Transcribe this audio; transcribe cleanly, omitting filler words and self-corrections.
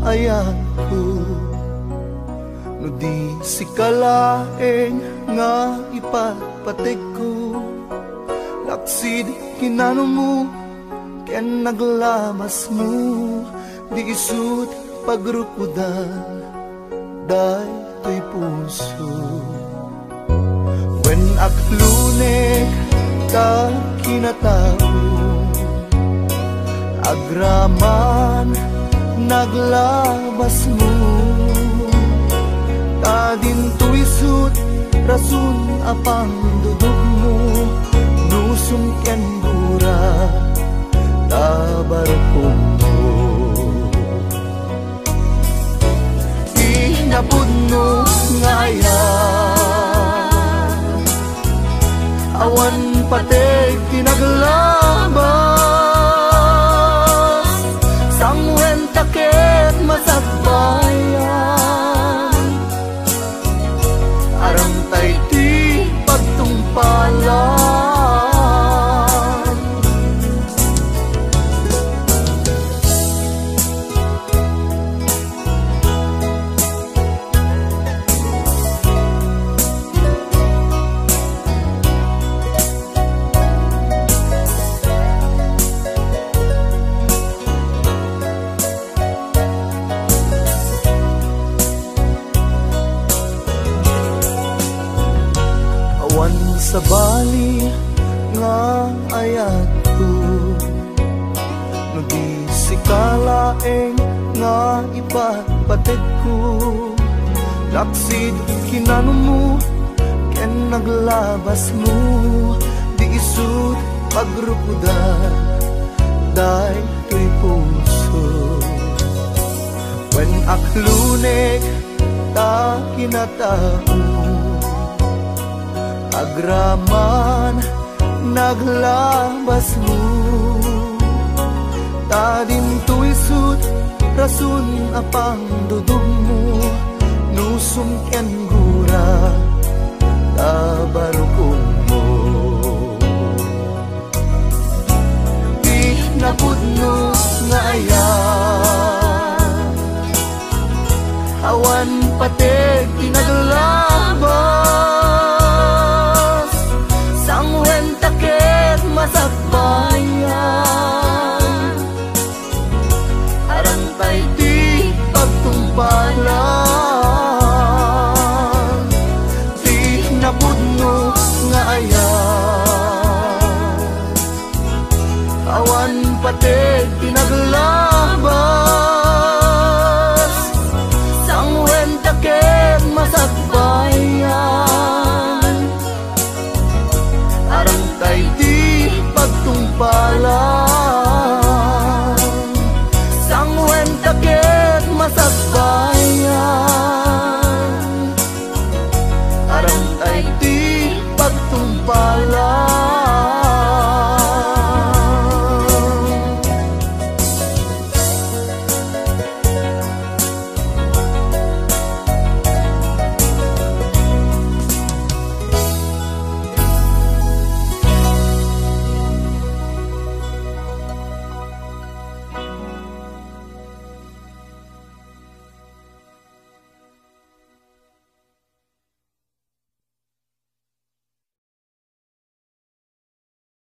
ayako. No di si kalaeng nga ipatpatig ko, laksid hinano mo ken naglabas mo, di isut pagrukudan day to'y puso. When aklunek ka kinatao, agraman naglabas mo, kadin to'y sut rasun apang dudog mo, nusong ken gura tabarkong mo. Inapod no ngayan, awan patay tinaglabas, sangwen taket masakbayan, arang tay ti pagtungpalan. Sa bali nga ayat ko, no di si kalaeng nga ipatpatig ko, laksid kinano mo ken naglabas mo, di isut pagrukudan day to'y puso. When aklunek ta kinatao, agraman naglabas mo, tadin to'y sut rasun apang dudog mo, nusong ken gura tabarukong mo. Di napud no nga ayan, awan pateg tinaglabas, sangwen taket masakbayan, arang tay ti pagtumpalan. Di napud no nga ayan, awan pateg tinaglabas, sangwen taket masakbayan, arang tay di pagtungpalan, sangwen taket masakbayan.